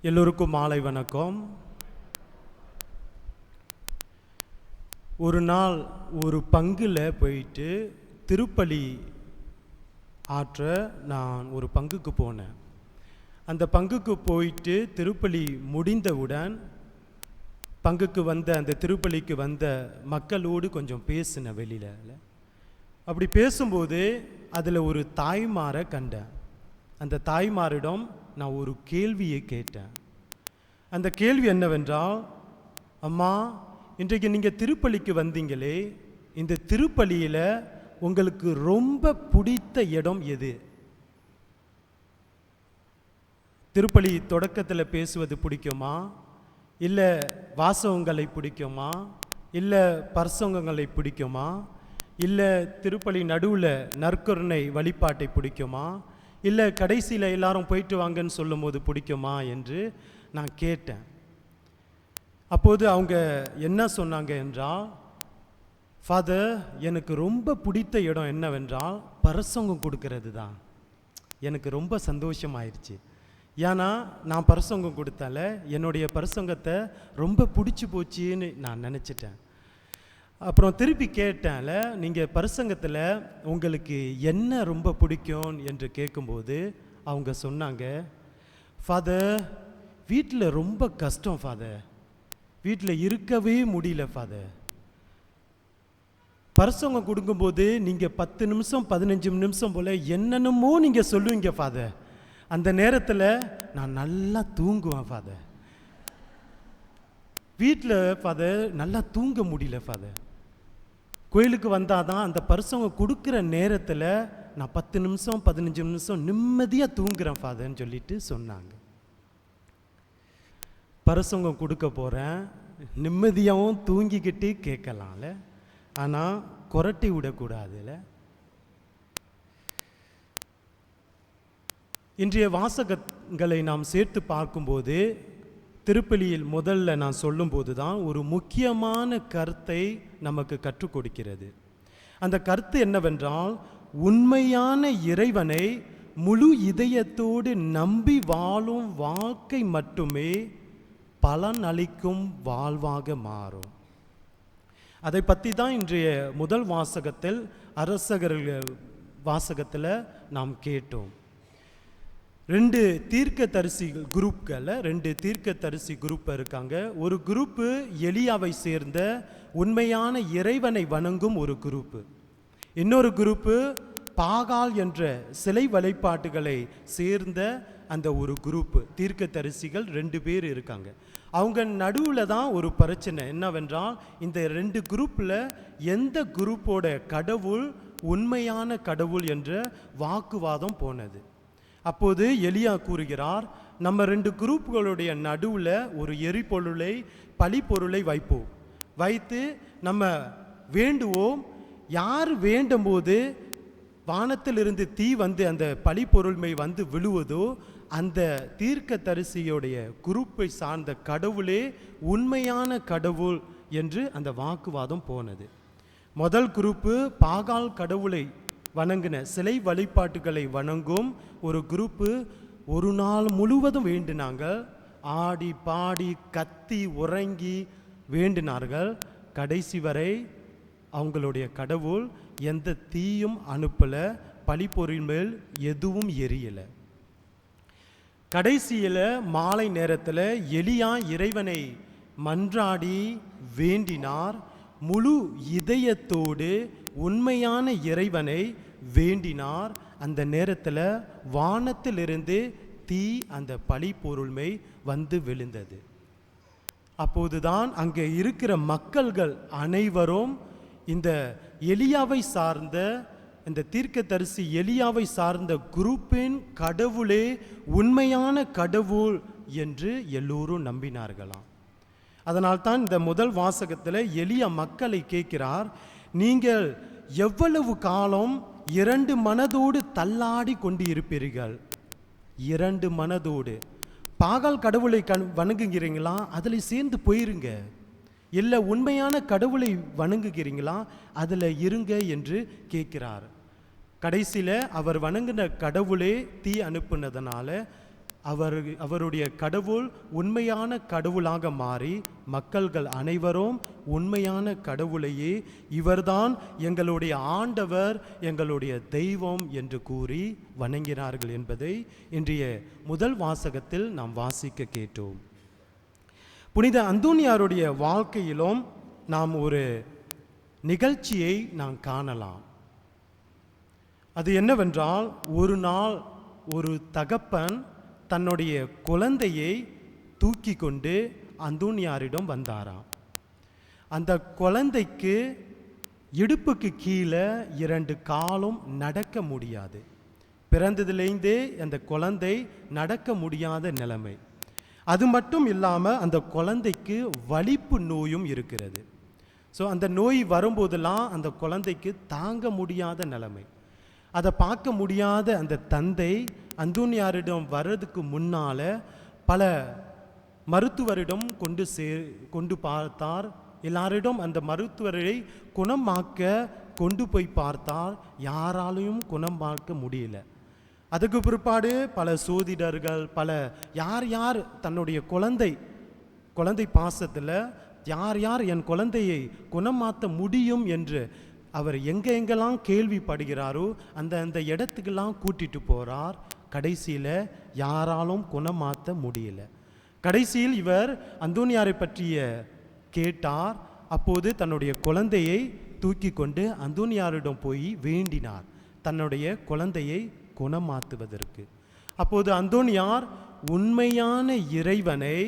எல்லோருக்கும் மாலை வணக்கம். ஒரு நாள் ஒரு பங்குல போயிட்டு திருப்பலி ஆற்ற நான் ஒரு பங்குக்கு போனேன். அந்த பங்குக்கு போயிட்டு திருப்பலி முடிந்தவுடன் பங்குக்கு வந்த அந்த திருப்பலிக்கு வந்த மக்களோடு கொஞ்சம் பேசினேன் வெளியில். அப்படி பேசும்போது அதில் ஒரு தாய்மாரை கண்டேன். அந்த தாய்மாரிடம் நான் ஒரு கேள்வியை கேட்டேன். அந்த கேள்வி என்னவென்றால், அம்மா, இன்றைக்கு நீங்கள் திருப்பலிக்கு வந்தீங்களே, இந்த திருப்பலியில் உங்களுக்கு ரொம்ப பிடித்த இடம் எது? திருப்பலி தொடக்கத்தில் பேசுவது பிடிக்குமா, இல்லை வாசகங்களை பிடிக்குமா, இல்லை பர்சங்கங்களை பிடிக்குமா, இல்லை திருப்பலி நடுவில் நற்கருணை வழிபாட்டை பிடிக்குமா, இல்லை கடைசியில் எல்லாரும் போயிட்டு வாங்கன்னு சொல்லும் போது பிடிக்குமா என்று நான் கேட்டேன். அப்போது அவங்க என்ன சொன்னாங்க என்றால், ஃபாதர், எனக்கு ரொம்ப பிடித்த இடம் என்னவென்றால் பரசங்கம் கொடுக்கறது தான். எனக்கு ரொம்ப சந்தோஷமாயிருச்சு. ஏன்னா நான் பரசங்கம் கொடுத்தால என்னுடைய பரசங்கத்தை ரொம்ப பிடிச்சி போச்சுன்னு நான் நினச்சிட்டேன். அப்புறம் திருப்பி கேட்டேன்ல, நீங்கள் பரசங்கத்தில் உங்களுக்கு என்ன ரொம்ப பிடிக்கும் என்று கேட்கும்போது அவங்க சொன்னாங்க, ஃபாதர், வீட்டில் ரொம்ப கஷ்டம் ஃபாதர், வீட்டில் இருக்கவே முடியல ஃபாதர். பரசங்கம் கொடுக்கும்போது நீங்கள் 10 நிமிஷம் 15 நிமிஷம் போல் என்னென்னமோ நீங்கள் சொல்லுவீங்க ஃபாதர். அந்த நேரத்தில் நான் நல்லா தூங்குவேன் ஃபாதர். வீட்டில் ஃபாதர் நல்லா தூங்க முடியல ஃபாதர். கோயிலுக்கு வந்தால் தான் அந்த பரிசங்கம் கொடுக்குற நேரத்தில் நான் 10 நிமிஷம் 15 நிமிஷம் நிம்மதியாக தூங்குறேன் ஃபாதர்ன்னு சொல்லிட்டு சொன்னாங்க. பரிசங்கம் கொடுக்க போகிறேன், நிம்மதியாகவும் தூங்கிக்கிட்டு கேட்கலாம்ல, ஆனால் குரட்டி விடக்கூடாதுல்ல. இன்றைய வாசகங்களை நாம் சேர்த்து பார்க்கும்போது திருப்பலியில் முதல்ல நான் சொல்லும்போது தான் ஒரு முக்கியமான கருத்தை நமக்கு கற்றுக் கொடுக்கிறது. அந்த கருத்து என்னவென்றால், உண்மையான இறைவனை முழு இதயத்தோடு நம்பி வாழும் வாழ்க்கை மட்டுமே பலன் அளிக்கும் வாழ்வாக மாறும். அதை பற்றி தான் இன்றைய முதல் வாசகத்தில் அரசர்கள் வாசகத்தில் நாம் கேட்டோம். 2 தீர்க்கதரிசி குரூப்களில் 2 தீர்க்கதரிசி குரூப் இருக்காங்க. ஒரு குரூப்பு எலியாவை சேர்ந்த உண்மையான இறைவனை வணங்கும் ஒரு குரூப்பு. இன்னொரு குரூப்பு பாகால் என்ற சிலை வழிபாட்டுகளை சேர்ந்த அந்த ஒரு குரூப்பு. தீர்க்கதரிசிகள் 2 பேர் இருக்காங்க. அவங்க நடுவில் தான் ஒரு பிரச்சனை என்னவென்றால், இந்த 2 குரூப்பில் எந்த குரூப்போட கடவுள் உண்மையான கடவுள் என்ற வாக்குவாதம் போனது. அப்போது எலியா கூறுகிறார், நம்ம 2 குரூப்புகளுடைய நடுவில் ஒரு எரிபொருளை பழிப்பொருளை வைப்போம், வைத்து நம்ம வேண்டுவோம். யார் வேண்டும் போது வானத்திலிருந்து தீ வந்து அந்த பழிப்பொருள்மை வந்து விழுவதோ அந்த தீர்க்கதரிசியுடைய குரூப்பை சார்ந்த கடவுளே உண்மையான கடவுள் என்று அந்த வாக்குவாதம் போனது. முதல் குரூப்பு பாகால் கடவுளை வணங்கின சிலை வழிபாட்டுகளை வணங்கும் ஒரு குரூப்பு ஒரு நாள் முழுவதும் வேண்டினாங்க. ஆடி பாடி கத்தி உறங்கி வேண்டினார்கள். கடைசி வரை அவங்களுடைய கடவுள் எந்த தீயும் அனுப்பலை, பழிப்பொருள் மேல் எதுவும் எரியலை. கடைசியில் மாலை நேரத்தில் எலியா இறைவனை மன்றாடி வேண்டினார். முழு இதயத்தோடு உண்மையான இறைவனை வேண்டினார். அந்த நேரத்தில் வானத்திலிருந்து தீ அந்த பழிப்பொருள்மை வந்து விழுந்தது. அப்போதுதான் அங்கே இருக்கிற மக்கள்கள் அனைவரும் இந்த எலியாவை சார்ந்த இந்த தீர்க்கதரிசி எலியாவை சார்ந்த குரூப்பின் கடவுளே உண்மையான கடவுள் என்று எல்லோரும் நம்பினார்களாம். அதனால்தான் இந்த முதல் வாசகத்தில் எலியா மக்களை கேட்கிறார், நீங்கள் எவ்வளவு காலம் 2 மனதோடு தள்ளாடி கொண்டு இருப்பீர்கள்? 2 மனதோடு பாகால் கடவுளை வணங்குகிறீங்களா, அதில் சேர்ந்து போயிருங்க. இல்லை உண்மையான கடவுளை வணங்குகிறீங்களா, அதில் இருங்க என்று கேட்கிறார். கடைசியில் அவர் வணங்கின கடவுளே தீ அனுப்புனதுனால அவருடைய கடவுள் உண்மையான கடவுளாக மாறி மக்கள்கள் அனைவரும் உண்மையான கடவுளையே இவர்தான் எங்களுடைய ஆண்டவர், எங்களுடைய தெய்வம் என்று கூறி வணங்கினார்கள் என்பதை இன்றைய முதல் வாசகத்தில் நாம் வாசிக்க கேட்டோம். புனித அந்தோனியாருடைய வாழ்க்கையிலும் நாம் ஒரு நிகழ்ச்சியை நாம் காணலாம். அது என்னவென்றால், ஒரு நாள் ஒரு தகப்பன் தன்னுடைய குழந்தையை தூக்கி கொண்டு அந்தோனியாரிடம் வந்தாராம். அந்த குழந்தைக்கு இடுப்புக்கு கீழே 2 காலும் நடக்க முடியாது. பிறந்ததிலேருந்தே அந்த குழந்தை நடக்க முடியாத நிலைமை. அது மட்டும் இல்லாமல் அந்த குழந்தைக்கு வலிப்பு நோயும் இருக்கிறது. ஸோ அந்த நோய் வரும்போதெல்லாம் அந்த குழந்தைக்கு தாங்க முடியாத நிலைமை. அதை பார்க்க முடியாத அந்த தந்தை அந்தோனியாரிடம் வர்றதுக்கு முன்னால் பல மருத்துவரிடம் கொண்டு பார்த்தார். எல்லாரிடம் அந்த மருத்துவரை குணமாக்க கொண்டு போய் பார்த்தார். யாராலையும் குணமாக்க முடியல. அதுக்கு பிற்பாடு பல சோதிடர்கள், யார் தன்னுடைய குழந்தை பாசத்தில் யார் என் குழந்தையை குணமாற்ற முடியும் என்று அவர் எங்கெங்கெல்லாம் கேள்விப்படுகிறாரோ அந்த இடத்துக்கெல்லாம் கூட்டிட்டு போகிறார். கடைசியில் யாராலும் குணமாற்ற முடியல. கடைசியில் இவர் அந்தோனியாரை பற்றிய கேட்டார். அப்போது தன்னுடைய குழந்தையை தூக்கி கொண்டு அந்தோனியாரிடம் போய் வேண்டினார், தன்னுடைய குழந்தையை குணமாற்றுவதற்கு. அப்போது அந்தோனியார் உண்மையான இறைவனை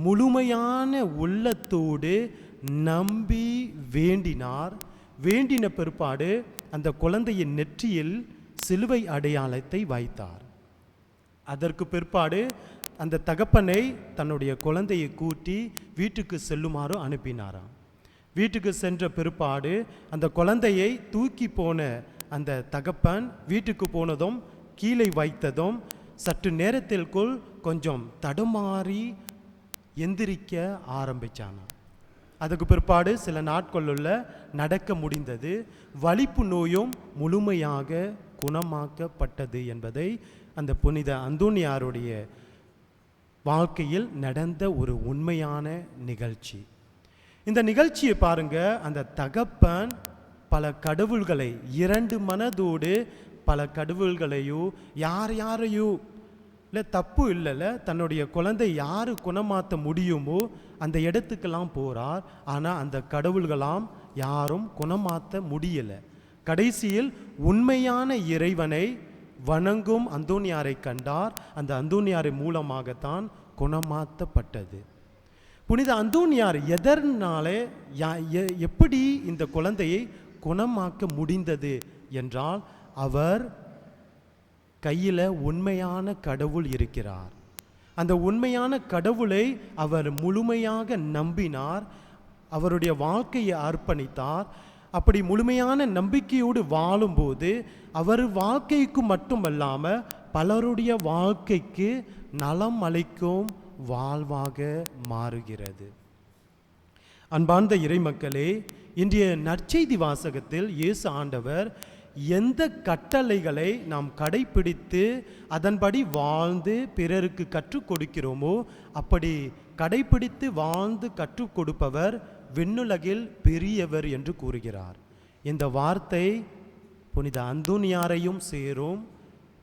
முழுமையான உள்ளத்தோடு நம்பி வேண்டினார். வேண்டின பிற்பாடு அந்த குழந்தையின் நெற்றியில் சிலுவை அடையாளத்தை வைத்தார். அதற்கு பிற்பாடு அந்த தகப்பனை தன்னுடைய குழந்தையை கூட்டி வீட்டுக்கு செல்லுமாறு அனுப்பினாராம். வீட்டுக்கு சென்ற பிற்பாடு அந்த குழந்தையை தூக்கி போன அந்த தகப்பன் வீட்டுக்கு போனதும் கீழே வைத்ததும் சற்று நேரத்திற்குள் கொஞ்சம் தடுமாறி எந்திரிக்க ஆரம்பிச்சானாம். அதுக்கு பிற்பாடு சில நாட்களுள்ள நடக்க முடிந்தது. வலிப்பு நோயும் முழுமையாக குணமாக்கப்பட்டது என்பதை அந்த புனித அந்தோனியாருடைய வாழ்க்கையில் நடந்த ஒரு உண்மையான நிகழ்ச்சி. இந்த நிகழ்ச்சியை பாருங்க. அந்த தகப்பன் பல கடவுள்களை 2 மனதோடு பல கடவுள்களையோ யாரையோ இல்லை தப்பு இல்லைல்ல, தன்னுடைய குழந்தை யார் குணமாற்ற முடியுமோ அந்த இடத்துக்கெல்லாம் போகிறார். ஆனால் அந்த கடவுள்களாம் யாரும் குணமாற்ற முடியலை. கடைசியில் உண்மையான இறைவனை வணங்கும் அந்தோனியாரை கண்டார். அந்த அந்தோனியாரை மூலமாகத்தான் குணமாற்றப்பட்டது. புனித அந்தோனியார் எதனாலே எப்படி இந்த குழந்தையை குணமாக்க முடிந்தது என்றால், அவர் கையில் உண்மையான கடவுள் இருக்கிறார். அந்த உண்மையான கடவுளை அவர் முழுமையாக நம்பினார். அவருடைய வாழ்க்கையை அர்ப்பணித்தார். அப்படி முழுமையான நம்பிக்கையோடு வாழும்போது அவர் வாழ்க்கைக்கு மட்டுமல்லாமல் பலருடைய வாழ்க்கைக்கு நலம் அளிக்கும் வாழ்வாக மாறுகிறது. அன்பார்ந்த இறைமக்களே, இன்றைய நற்செய்தி வாசகத்தில் இயேசு ஆண்டவர் எந்த கட்டளைகளை நாம் கடைப்பிடித்து அதன்படி வாழ்ந்து பிறருக்கு கற்றுக் கொடுக்கிறோமோ அப்படி கடைப்பிடித்து வாழ்ந்து கற்றுக் கொடுப்பவர் விண்ணுலகில் பெரியவர் என்று கூறுகிறார். இந்த வார்த்தை புனித அந்தோனியாரையும் சேரும்,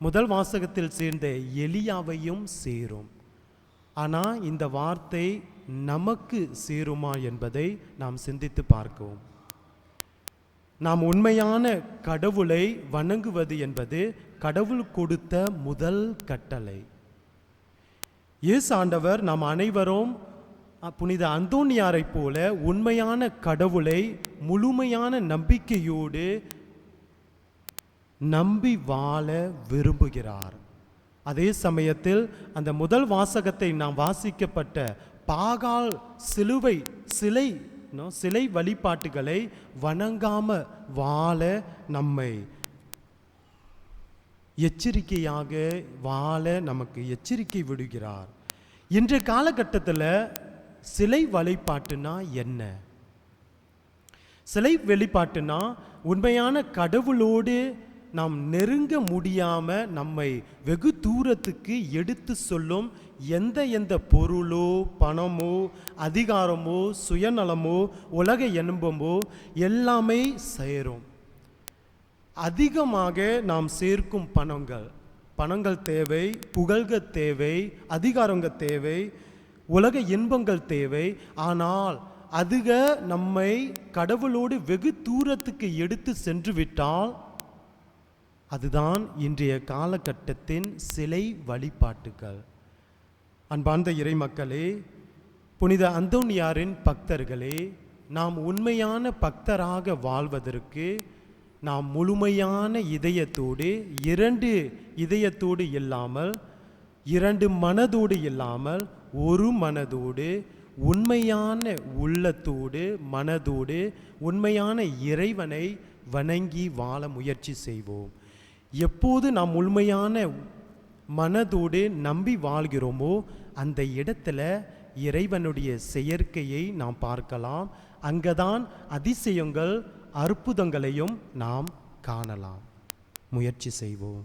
முதல் வாசகத்தில் சேர்ந்த எலியாவையும் சேரும். ஆனால் இந்த வார்த்தை நமக்கு சேருமா என்பதை நாம் சிந்தித்து பார்க்கவும். நாம் உண்மையான கடவுளை வணங்குவது என்பது கடவுள் கொடுத்த முதல் கட்டளை. இயேசு ஆண்டவர் நாம் அனைவரும் புனித அந்தோனியாரை போல உண்மையான கடவுளை முழுமையான நம்பிக்கையோடு நம்பி வாழ விரும்புகிறார். அதே சமயத்தில் அந்த முதல் வாசகத்தை நாம் வாசிக்கப்பட்ட பாகால் சிலை வழிபாட்டுகளை வணங்காம வாழ நம்மை எச்சரிக்கையாக வாழ நமக்கு எச்சரிக்கை விடுகிறார். இன்றைய காலகட்டத்தில் சிலை வழிபாட்டுனா என்ன? சிலை வழிபாட்டுனா உண்மையான கடவுளோடு நாம் நெருங்க முடியாம நம்மை வெகு தூரத்துக்கு எடுத்து சொல்லும் எந்த பொருளோ பணமோ அதிகாரமோ சுயநலமோ உலக இன்பமோ எல்லாமே சேரும். அதிகமாக நாம் சேர்க்கும் பணங்கள் தேவை, புகழ்கள் தேவை, அதிகாரங்கள் தேவை, உலக இன்பங்கள் தேவை. ஆனால் அதுக நம்மை கடவுளோடு வெகு தூரத்துக்கு எடுத்து சென்று விட்டால் அதுதான் இன்றைய காலகட்டத்தின் சிலை வழிபாட்டுகள். அன்பார்ந்த இறைமக்களே, புனித அந்தோனியாரின் பக்தர்களே, நாம் உண்மையான பக்தராக வாழ்வதற்கு நாம் முழுமையான இதயத்தோடு, 2 இதயத்தோடு இல்லாமல், 2 மனதோடு இல்லாமல், ஒரு மனதோடு, உண்மையான உள்ளத்தோடு மனதோடு உண்மையான இறைவனை வணங்கி வாழ முயற்சி செய்வோம். எப்போது நாம் உண்மையான மனதோடு நம்பி வாழ்கிறோமோ அந்த இடத்துல இறைவனுடைய செயற்கையை நாம் பார்க்கலாம். அங்கதான் அதிசயங்கள் அற்புதங்களையும் நாம் காணலாம். முயற்சி செய்வோம்.